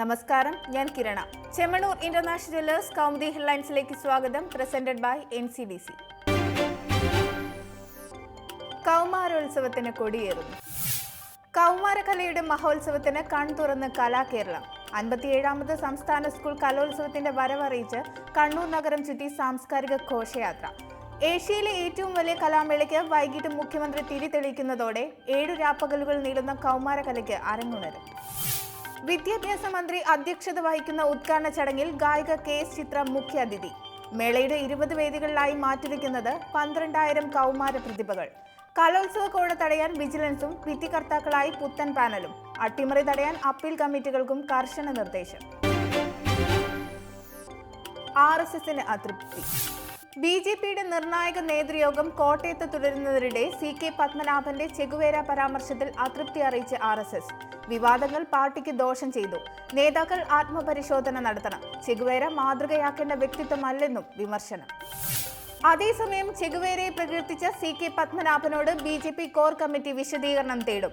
നമസ്കാരം, ഞാൻ Kirana. Chemmanur international jewellers Kaumudi ഹെഡ്ലൈൻസിലേക്ക് സ്വാഗതം. Presented by NCDC. കൗമാരോത്സവത്തിന് കൊടിയേറുന്നു. കൗമാരകലയുടെ മഹോത്സവത്തിന് കൺതുറന്ന് കലാകേരളം. 57ാമത് സംസ്ഥാന സ്കൂൾ കലോത്സവത്തിന്റെ വരവറിയിച്ച് കണ്ണൂർ നഗരം ചുറ്റി സാംസ്കാരിക ഘോഷയാത്ര. ഏഷ്യയിലെ ഏറ്റവും വലിയ കലാമേളയ്ക്ക് വൈകിട്ട് മുഖ്യമന്ത്രി തിരി തെളിയിക്കുന്നതോടെ 7 രാപ്പകലുകൾ നീളുന്ന കൗമാരകലയ്ക്ക് അരങ്ങുണരും. വിദ്യാഭ്യാസ മന്ത്രി അധ്യക്ഷത വഹിക്കുന്ന ഉദ്ഘാടന ചടങ്ങിൽ ഗായിക KS ചിത്ര മുഖ്യാതിഥി. മേളയുടെ 20 വേദികളിലായി മാറ്റിവെക്കുന്നത് 12,000 കൗമാര പ്രതിഭകൾ. കലോത്സവ കോഴ തടയാൻ വിജിലൻസും വിധികർത്താക്കളായി പുത്തൻ പാനലും. അട്ടിമറി തടയാൻ അപ്പീൽ കമ്മിറ്റികൾക്കും കർശന നിർദ്ദേശം. RSSന് അതൃപ്തി. BJPയുടെ നിർണായക നേതൃയോഗം കോട്ടയത്ത് തുടരുന്നതിനിടെ CK പത്മനാഭന്റെ ചെഗുവേര പരാമർശത്തിൽ അതൃപ്തി അറിയിച്ച് RSS. വിവാദങ്ങൾ പാർട്ടിക്ക് ദോഷം ചെയ്തു. നേതാക്കൾ ആത്മപരിശോധന നടത്തണം. ചെഗുവേര മാതൃകയാക്കേണ്ട വ്യക്തിത്വമല്ലെന്നും വിമർശനം. അതേസമയം ചെഗുവേരയെ പ്രകീർത്തിച്ച CK പത്മനാഭനോട് BJP കോർ കമ്മിറ്റി വിശദീകരണം തേടും.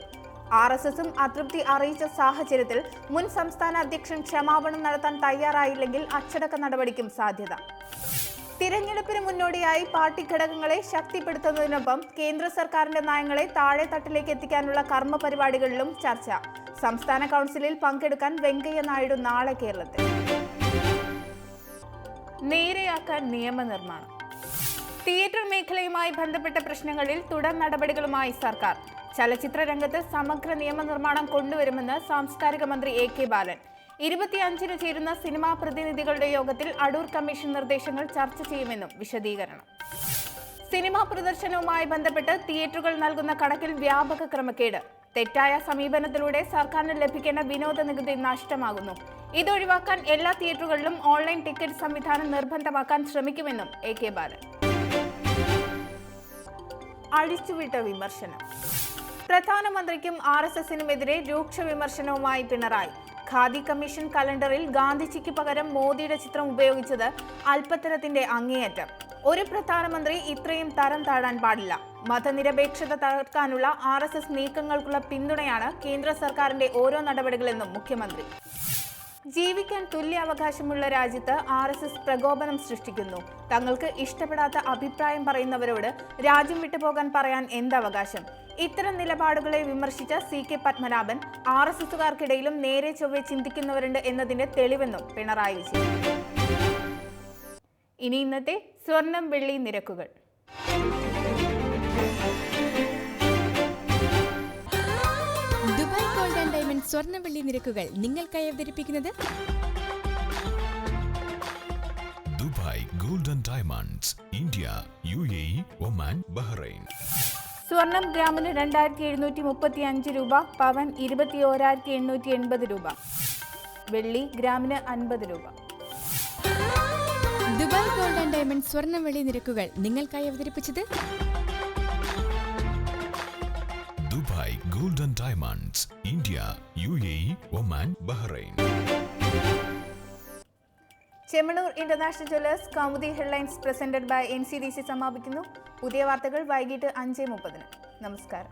RSSും അതൃപ്തി അറിയിച്ച സാഹചര്യത്തിൽ മുൻ സംസ്ഥാന അധ്യക്ഷൻ ക്ഷമാപണം നടത്താൻ തയ്യാറായില്ലെങ്കിൽ അച്ചടക്ക നടപടിക്കും സാധ്യത. തിരഞ്ഞെടുപ്പിന് മുന്നോടിയായി പാർട്ടി ഘടകങ്ങളെ ശക്തിപ്പെടുത്തുന്നതിനൊപ്പം കേന്ദ്ര സർക്കാരിന്റെ നയങ്ങളെ താഴെത്തട്ടിലേക്ക് എത്തിക്കാനുള്ള കർമ്മ പരിപാടികളിലും ചർച്ച. സംസ്ഥാന കൗൺസിലിൽ പങ്കെടുക്കാൻ വെങ്കയ്യ നായിഡു നാളെ കേരളത്തിൽ. നേരെയാക്കാൻ നിയമനിർമ്മാണം. തിയേറ്റർ മേഖലയുമായി ബന്ധപ്പെട്ട പ്രശ്നങ്ങളിൽ തുടർ നടപടികളുമായി സർക്കാർ. ചലച്ചിത്ര രംഗത്ത് സമഗ്ര നിയമനിർമ്മാണം കൊണ്ടുവരുമെന്ന് സാംസ്കാരിക മന്ത്രി AK ബാലൻ. 25-ന് ചേരുന്ന സിനിമാ പ്രതിനിധികളുടെ യോഗത്തിൽ അടൂർ കമ്മീഷൻ നിർദ്ദേശങ്ങൾ ചർച്ച ചെയ്യുമെന്നും വിശദീകരണം. സിനിമാ പ്രദർശനവുമായി ബന്ധപ്പെട്ട് തിയേറ്ററുകൾ നൽകുന്ന കണക്കിൽ വ്യാപക ക്രമക്കേട്. തെറ്റായ സമീപനത്തിലൂടെ സർക്കാരിന് ലഭിക്കേണ്ട വിനോദ നികുതി നഷ്ടമാകുന്നു. ഇതൊഴിവാക്കാൻ എല്ലാ തിയേറ്ററുകളിലും ഓൺലൈൻ ടിക്കറ്റ് സംവിധാനം നിർബന്ധമാക്കാൻ ശ്രമിക്കുമെന്നും AK ബാലൻ. അഴിച്ചുവിട്ട വിമർശനം. പ്രധാനമന്ത്രിക്കും RSSനുമെതിരെ രൂക്ഷ വിമർശനവുമായി പിണറായി. ഖാദി കമ്മീഷൻ കലണ്ടറിൽ ഗാന്ധിജിക്ക് പകരം മോദിയുടെ ചിത്രം ഉപയോഗിച്ചത് അല്പത്തരത്തിന്റെ അങ്ങേയറ്റം. ഒരു പ്രധാനമന്ത്രി ഇത്രയും തരം താഴാൻ പാടില്ല. മതനിരപേക്ഷത തകർക്കാനുള്ള RSS നീക്കങ്ങൾക്കുള്ള പിന്തുണയാണ് കേന്ദ്ര സർക്കാരിന്റെ ഓരോ നടപടികളെന്നും മുഖ്യമന്ത്രി. ജീവിക്കാൻ തുല്യ അവകാശമുള്ള രാജ്യത്ത് RSS പ്രകോപനം സൃഷ്ടിക്കുന്നു. തങ്ങൾക്ക് ഇഷ്ടപ്പെടാത്ത അഭിപ്രായം പറയുന്നവരോട് രാജ്യം വിട്ടുപോകാൻ പറയാൻ എന്തവകാശം? ഇത്തരം നിലപാടുകളെ വിമർശിച്ച CK പത്മനാഭൻ RSSകാർക്കിടയിലും നേരെ ചൊവ്വെ ചിന്തിക്കുന്നവരുണ്ട് എന്നതിന്റെ തെളിവെന്നും പിണറായി വിജയൻ. ഇനി ഇന്നത്തെ സ്വർണം വെള്ളി നിരക്കുകൾ. ദുബായ് ഗോൾഡ് ആൻഡ് ഡയമണ്ട് സ്വർണ്ണ വെള്ളി നിരക്കുകൾ നിങ്ങൾക്കായി അവതരിപ്പിക്കുന്നത് Dubai gold and diamonds, India, UAE, Oman, Bahrain. സ്വർണം ഗ്രാമിന് 2,735 രൂപ, പവൻ 21,880 രൂപ, വെള്ളി ഗ്രാമിന് 50 രൂപ. ദുബായ് ഗോൾഡ് ആൻഡ് ഡയമണ്ട് സ്വർണ്ണ വെള്ളി നിരക്കുകൾ നിങ്ങൾക്കായി അവതരിപ്പിച്ചത് Dubai gold and diamonds, India, UAE, Oman, Bahrain. Chemmanur international jewellers Kaumudi headlines presented by NCDC സമാപിക്കുന്നു. പുതിയ വാർത്തകൾ വൈകിട്ട് 5:30. നമസ്കാരം.